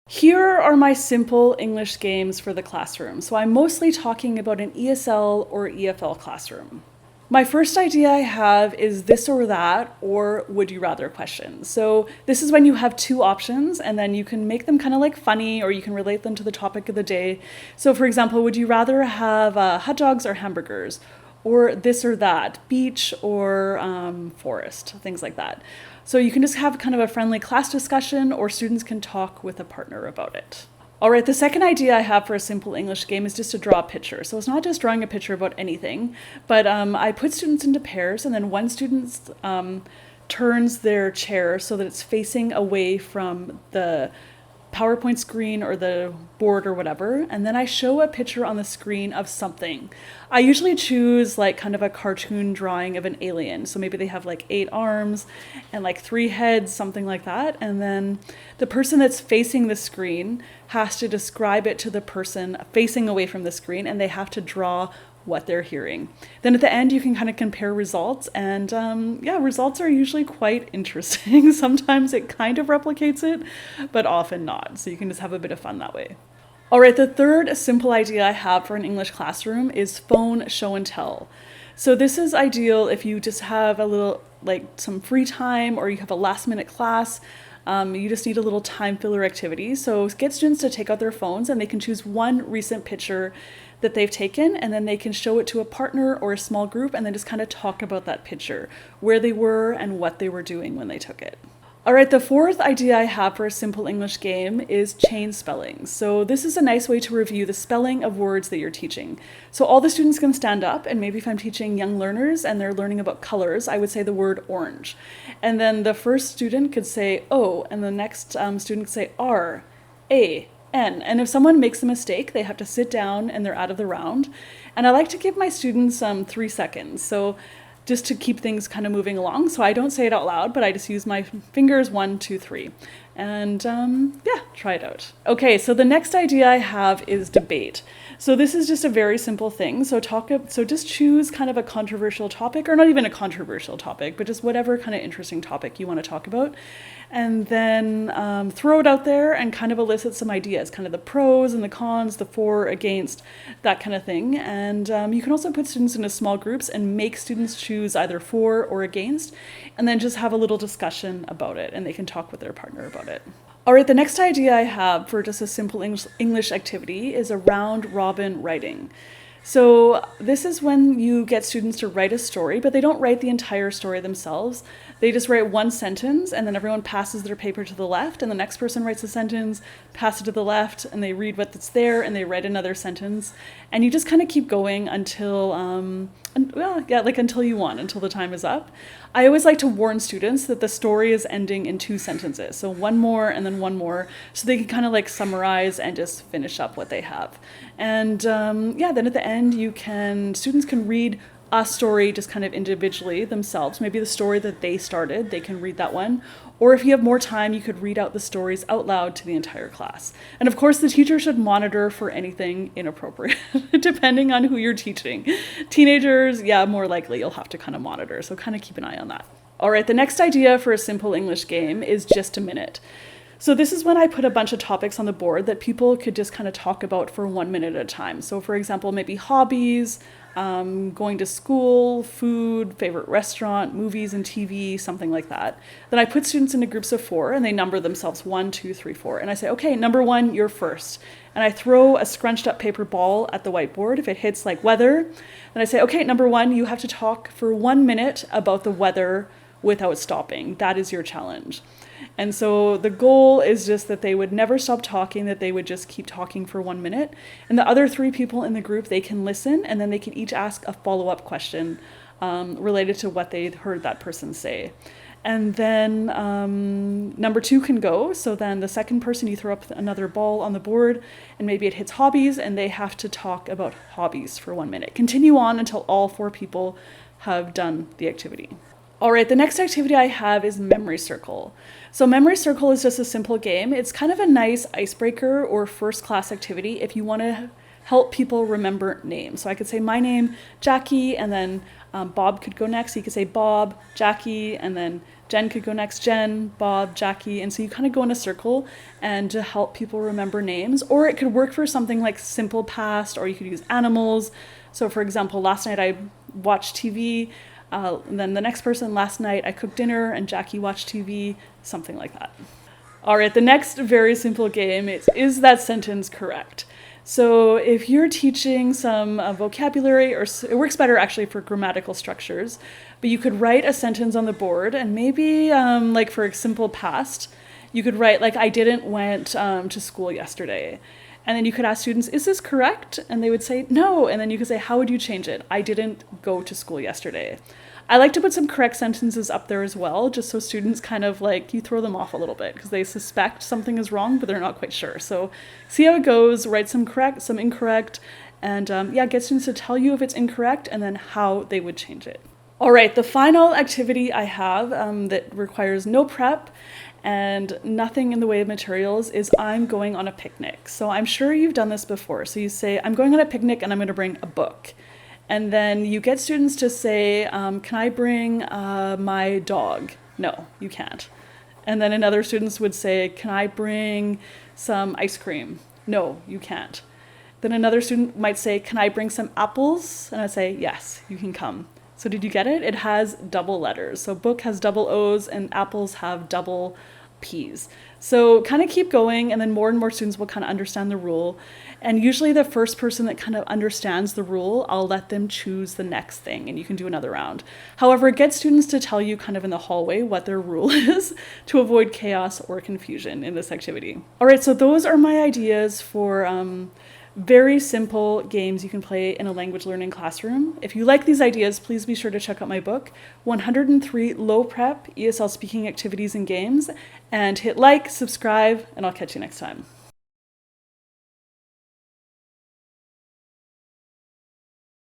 Here are my simple English games for the classroom. So I'm mostly talking about an ESL or EFL classroom. My first idea I have is this or that, or would you rather questions. So this is when you have two options and then you can make them kind of like funny or you can relate them to the topic of the day. So for example, would you rather have hot dogs or hamburgers? Or this or that, beach or forest, things like that. So you can just have kind of a friendly class discussion or students can talk with a partner about it. All right, the second idea I have for a simple English game is just to draw a picture. So it's not just drawing a picture about anything, but I put students into pairs and then one student turns their chair so that it's facing away from the PowerPoint screen or the board or whatever, and then I show a picture on the screen of something. I usually choose like kind of a cartoon drawing of an alien. So maybe they have like 8 arms and like 3 heads, something like that. And then the person that's facing the screen has to describe it to the person facing away from the screen, and they have to draw what they're hearing. Then at the end, you can kind of compare results, and results are usually quite interesting. Sometimes it kind of replicates it, but often not. So you can just have a bit of fun that way. All right, the third simple idea I have for an English classroom is phone show and tell. So this is ideal if you just have a little, like some free time or you have a last minute class. You just need a little time filler activity. So get students to take out their phones and they can choose one recent picture that they've taken, and then they can show it to a partner or a small group and then just kind of talk about that picture, where they were and what they were doing when they took it. All right, the fourth idea I have for a simple English game is chain spelling. So this is a nice way to review the spelling of words that you're teaching. So all the students can stand up, and maybe if I'm teaching young learners and they're learning about colors, I would say the word orange. And then the first student could say O, and the next student could say R, A, N. And if someone makes a mistake, they have to sit down and they're out of the round. And I like to give my students 3 seconds. So just to keep things kind of moving along. So I don't say it out loud, but I just use my fingers, 1, 2, 3. And try it out. Okay, so the next idea I have is debate. So this is just a very simple thing. So just choose kind of a controversial topic, or not even a controversial topic, but just whatever kind of interesting topic you want to talk about. And then throw it out there and kind of elicit some ideas, kind of the pros and the cons, the for, against, that kind of thing. And you can also put students into small groups and make students choose either for or against, and then just have a little discussion about it, and they can talk with their partner about it. All right, the next idea I have for just a simple English activity is a round robin writing. So this is when you get students to write a story, but they don't write the entire story themselves. They just write one sentence, and then everyone passes their paper to the left, and the next person writes a sentence, pass it to the left, and they read what's there, and they write another sentence. And you just kind of keep going until, until you want, until the time is up. I always like to warn students that the story is ending in 2 sentences. So one more and then one more, so they can kind of like summarize and just finish up what they have. And then at the end, students can read a story just kind of individually themselves. Maybe the story that they started, they can read that one. Or if you have more time, you could read out the stories out loud to the entire class. And of course, the teacher should monitor for anything inappropriate, depending on who you're teaching. Teenagers, more likely you'll have to kind of monitor, so kind of keep an eye on that. All right, the next idea for a simple English game is just a minute. So this is when I put a bunch of topics on the board that people could just kind of talk about for 1 minute at a time. So for example, maybe hobbies, going to school, food, favorite restaurant, movies and TV, something like that. Then I put students into groups of 4 and they number themselves 1, 2, 3, 4. And I say, okay, number 1, you're first. And I throw a scrunched up paper ball at the whiteboard. If it hits like weather, then I say, okay, number 1, you have to talk for 1 minute about the weather without stopping. That is your challenge. And so the goal is just that they would never stop talking, that they would just keep talking for 1 minute. And the other 3 people in the group, they can listen, and then they can each ask a follow-up question related to what they heard that person say. And then number 2 can go. So then the second person, you throw up another ball on the board, and maybe it hits hobbies, and they have to talk about hobbies for 1 minute. Continue on until all 4 people have done the activity. All right, the next activity I have is Memory Circle. So Memory Circle is just a simple game. It's kind of a nice icebreaker or first class activity if you want to help people remember names. So I could say my name, Jackie, and then Bob could go next. You could say Bob, Jackie, and then Jen could go next, Jen, Bob, Jackie. And so you kind of go in a circle and to help people remember names. Or it could work for something like simple past, or you could use animals. So for example, last night I watched TV. And then the next person, last night I cooked dinner and Jackie watched TV, something like that. All right, the next very simple game is that sentence correct? So if you're teaching some vocabulary, or it works better actually for grammatical structures, but you could write a sentence on the board and maybe like for a simple past, you could write like, I didn't went to school yesterday. And then you could ask students, is this correct? And they would say, no. And then you could say, how would you change it? I didn't go to school yesterday. I like to put some correct sentences up there as well, just so students kind of like, you throw them off a little bit because they suspect something is wrong, but they're not quite sure. So see how it goes, write some correct, some incorrect, and get students to tell you if it's incorrect and then how they would change it. All right, the final activity I have that requires no prep and nothing in the way of materials is I'm going on a picnic. So I'm sure you've done this before. So you say, I'm going on a picnic and I'm going to bring a book. And then you get students to say, can I bring my dog? No, you can't. And then another students would say, can I bring some ice cream? No, you can't. Then another student might say, can I bring some apples? And I'd say, yes, you can come. So did you get it? It has double letters. So book has double O's and apples have double P's. So kind of keep going, and then more and more students will kind of understand the rule. And usually the first person that kind of understands the rule, I'll let them choose the next thing and you can do another round. However, get students to tell you kind of in the hallway what their rule is to avoid chaos or confusion in this activity. All right, so those are my ideas for very simple games you can play in a language learning classroom. If you like these ideas, please be sure to check out my book, 103 Low Prep ESL Speaking Activities and Games, and hit like, subscribe, and I'll catch you next time.